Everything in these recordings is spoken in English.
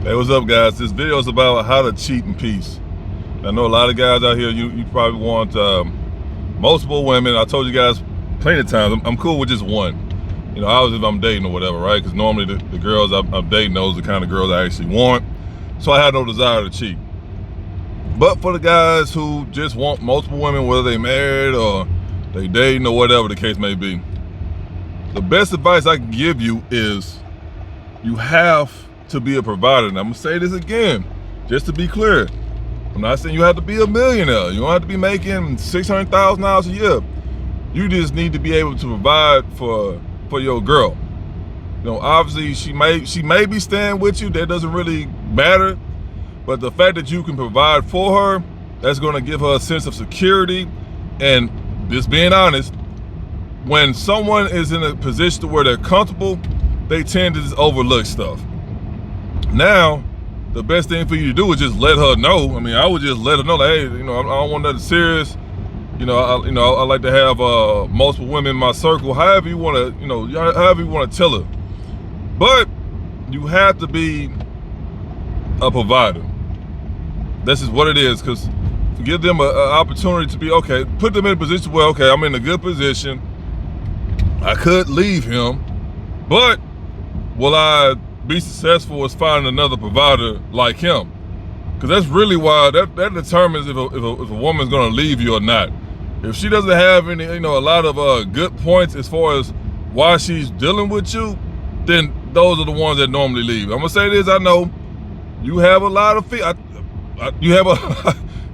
Hey, what's up, guys? This video is about how to cheat in peace. I know a lot of guys out here, you probably want multiple women. I told you guys plenty of times, I'm cool with just one. You know, obviously if I'm dating or whatever, right? Because normally the girls I'm dating, those are the kind of girls I actually want. So I have no desire to cheat. But for the guys who just want multiple women, whether they married or they dating or whatever the case may be, the best advice I can give you is you have to be a provider. And I'm gonna say this again, just to be clear. I'm not saying you have to be a millionaire. You don't have to be making $600,000 a year. You just need to be able to provide for your girl. You know, obviously she may be staying with you. That doesn't really matter. But the fact that you can provide for her, that's gonna give her a sense of security. And just being honest, when someone is in a position where they're comfortable, they tend to just overlook stuff. Now, the best thing for you to do is just let her know. I mean, I would just let her know, like, hey, you know, I don't want nothing serious. You know, I like to have multiple women in my circle. However you want to, you know, however you want to tell her. But you have to be a provider. This is what it is, because to give them an opportunity to be, okay, put them in a position where, okay, I'm in a good position. I could leave him, but will I be successful as finding another provider like him? Because that's really why that determines if a woman's going to leave you or not. If she doesn't have any, you know, a lot of good points as far as why she's dealing with you, then those are the ones that normally leave. I'm gonna say this: I know you have a lot of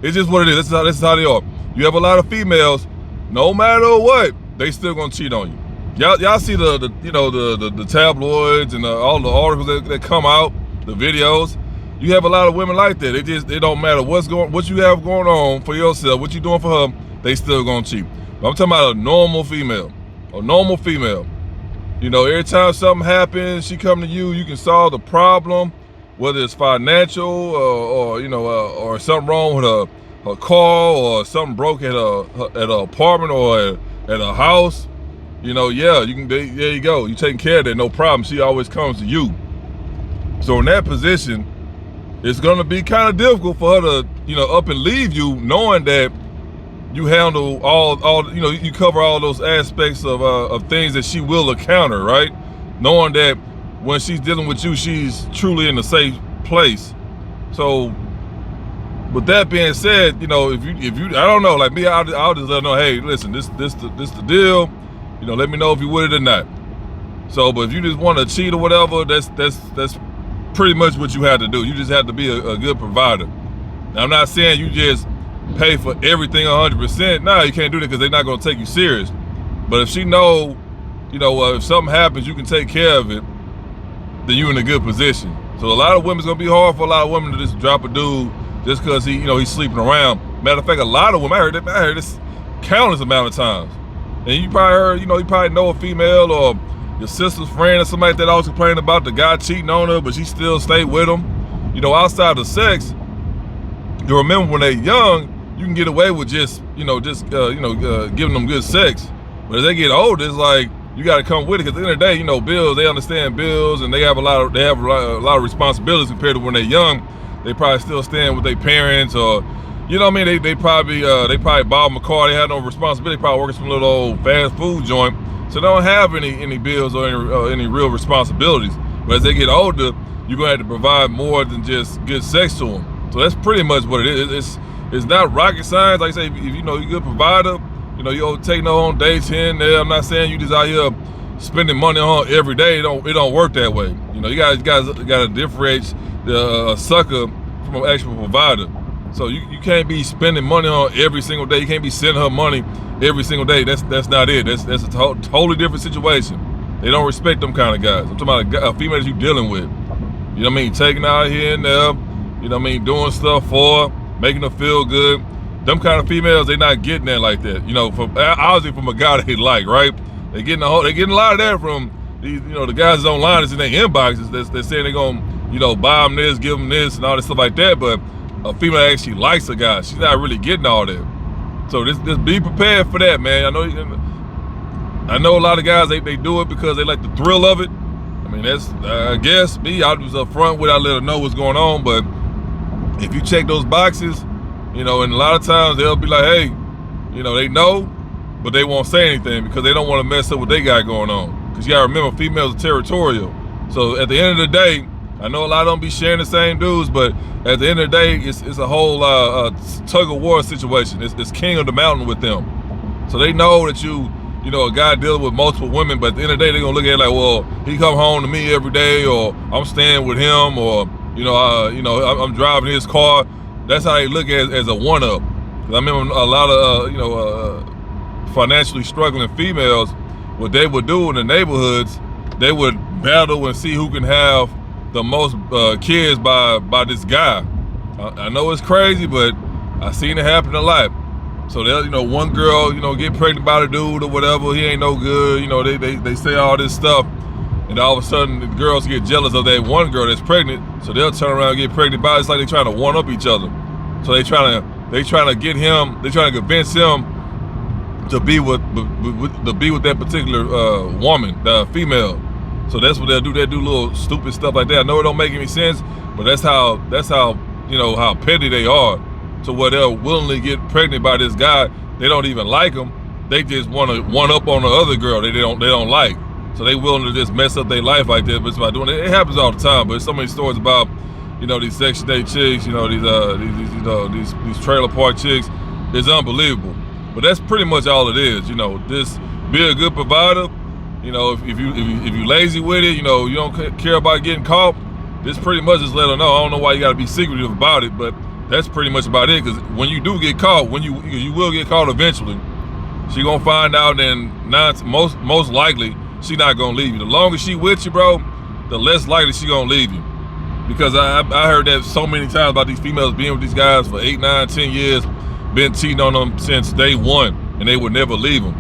it's just what it is. This is how they are. You have a lot of females. No matter what, they still gonna cheat on you. Y'all see the tabloids and all the articles that come out, the videos. You have a lot of women like that. It don't matter what you have going on for yourself, what you doing for her, they still gonna cheat. But I'm talking about a normal female. A normal female. You know, every time something happens, she come to you, you can solve the problem, whether it's financial or you know, or something wrong with her car, or something broke at her apartment or at her house. You know, yeah, there you go. You taking care of that, no problem. She always comes to you. So in that position, it's gonna be kind of difficult for her to, you know, up and leave you, knowing that you handle all you know, you cover all those aspects of things that she will encounter, right? Knowing that when she's dealing with you, she's truly in a safe place. So with that being said, you know, if you I don't know, like me, I'll just let her know, hey, listen, this the deal. You know, let me know if you with it or not. So, but if you just want to cheat or whatever, that's pretty much what you have to do. You just have to be a good provider. Now, I'm not saying you just pay for everything 100%. No, you can't do that because they're not going to take you serious. But if she know, you know, if something happens, you can take care of it, then you're in a good position. So a lot of women, it's going to be hard for a lot of women to just drop a dude just because he's sleeping around. Matter of fact, a lot of women, I heard this countless amount of times. And you probably heard, you probably know a female or your sister's friend or somebody that always complaining about the guy cheating on her, but she still stayed with him. You know, outside of sex, you remember when they're young, you can get away with just giving them good sex. But as they get older, it's like you got to come with it, because at the end of the day, you know, bills, they understand bills, and they have a lot of responsibilities compared to when they're young. They probably still staying with their parents, or you know what I mean? They probably bought them a car. They had no responsibility. They probably working some little old fast food joint, so they don't have any bills or any real responsibilities. But as they get older, you're gonna have to provide more than just good sex to them. So that's pretty much what it is. It's not rocket science. Like I say, if you know you're a good provider, you know, you don't take no on dates here and there. I'm not saying you just out here spending money on her every day. It don't work that way. You know, you guys got to differentiate the sucker from an actual provider. So you can't be spending money on her every single day. You can't be sending her money every single day. That's not it. That's a totally different situation. They don't respect them kind of guys. I'm talking about a female that you're dealing with. You know what I mean? Taking her out here and there. You know what I mean? Doing stuff for her, making her feel good. Them kind of females, they not getting that like that. You know, obviously from a guy they like, right? They getting a lot of that from these, you know, the guys online that's in their inboxes. They're saying they're gonna, you know, buy them this, give them this, and all this stuff like that. But a female actually likes a guy, she's not really getting all that. So just be prepared for that, man. I know a lot of guys, they do it because they like the thrill of it. I mean, that's, I guess, me, I was up front with, I let her know what's going on, but if you check those boxes, you know, and a lot of times they'll be like, hey, you know, they know, but they won't say anything because they don't want to mess up what they got going on. Because you gotta remember, females are territorial. So at the end of the day, I know a lot of them be sharing the same dudes, but at the end of the day, it's a whole tug of war situation. It's king of the mountain with them. So they know that you know, a guy dealing with multiple women, but at the end of the day, they're gonna look at it like, well, he come home to me every day, or I'm staying with him, or I'm driving his car. That's how they look at it, as a one-up. I remember a lot of financially struggling females, what they would do in the neighborhoods, they would battle and see who can have the most kids by this guy. I know it's crazy, but I've seen it happen a lot. So they'll, you know, one girl, you know, get pregnant by the dude or whatever, he ain't no good, you know, they say all this stuff, and all of a sudden the girls get jealous of that one girl that's pregnant, so they'll turn around and get pregnant by. It's like they trying to one up each other. So they trying to get him, they trying to convince him to be with that particular woman, the female. So that's what they'll do. They do little stupid stuff like that. I know it don't make any sense, but that's how you know how petty they are. To where they'll willingly get pregnant by this guy. They don't even like him. They just want to one up on the other girl they don't like. So they willing to just mess up their life like that. But it's about doing it. It happens all the time. But there's so many stories about, you know, these Section 8 chicks, you know, these trailer park chicks. It's unbelievable. But that's pretty much all it is. You know, just be a good provider. You know, if you lazy with it, you know, you don't care about getting caught. This pretty much just let her know. I don't know why you got to be secretive about it, but that's pretty much about it. Because when you do get caught, you will get caught eventually. She gonna find out, and most likely she not gonna leave you. The longer she with you, bro, the less likely she gonna leave you. Because I heard that so many times about these females being with these guys for 8, 9, 10 years, been cheating on them since day one, and they would never leave them.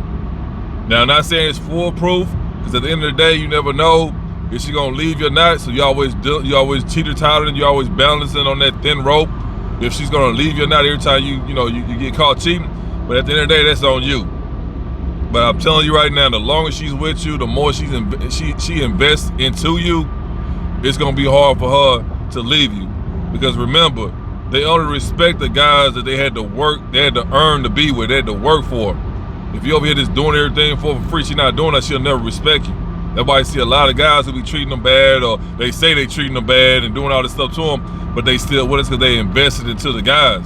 Now, I'm not saying it's foolproof, because at the end of the day, you never know if she gonna leave you or not. So you always teeter-tottering, you always balancing on that thin rope. If she's gonna leave you or not every time you get caught cheating. But at the end of the day, that's on you. But I'm telling you right now, the longer she's with you, the more she invests into you, it's gonna be hard for her to leave you. Because remember, they only respect the guys that they had to earn to be with, they had to work for. If you over here just doing everything for free, she's not doing that, she'll never respect you. That's why I see a lot of guys who be treating them bad, or they say they treating them bad and doing all this stuff to them, but they still with us because they invested into the guys.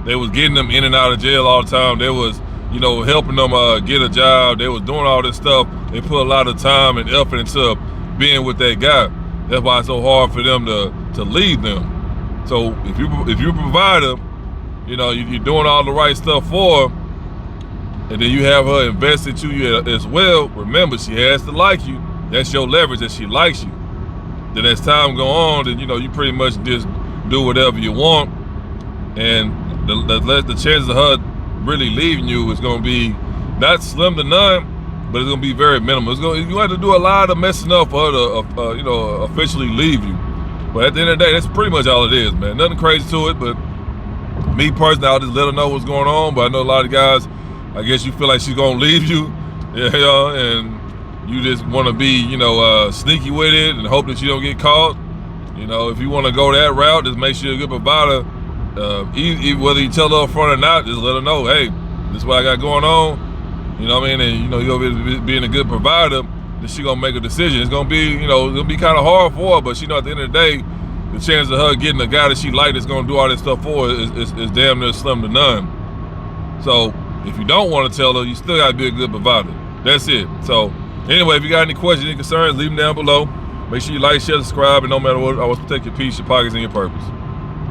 They was getting them in and out of jail all the time. They was, you know, helping them get a job. They was doing all this stuff. They put a lot of time and effort into being with that guy. That's why it's so hard for them to leave them. So if you provide them, you know, you're doing all the right stuff for her, and then you have her invested to you as well, remember, she has to like you. That's your leverage, that she likes you. Then as time go on, then, you know, you pretty much just do whatever you want, and the chances of her really leaving you is gonna be not slim to none, but it's gonna be very minimal. You have to do a lot of messing up for her to officially leave you. But at the end of the day, that's pretty much all it is, man. Nothing crazy to it, but me personally, I'll just let her know what's going on. But I know a lot of guys, I guess you feel like she's gonna leave you, you know, and you just want to be, you know, sneaky with it and hope that you don't get caught. You know, if you want to go that route, just make sure you're a good provider. Whether you tell her up front or not, just let her know, hey, this is what I got going on. You know what I mean? And you know, you're being a good provider, then she gonna make a decision. It's gonna be, you know, it'll be kind of hard for her, but she know at the end of the day, the chance of her getting a guy that she like that's gonna do all this stuff for her is damn near slim to none. So if you don't want to tell her, you still gotta be a good provider. That's it. So anyway, if you got any questions, any concerns, leave them down below. Make sure you like, share, subscribe, and no matter what, always protect your peace, your pockets, and your purpose.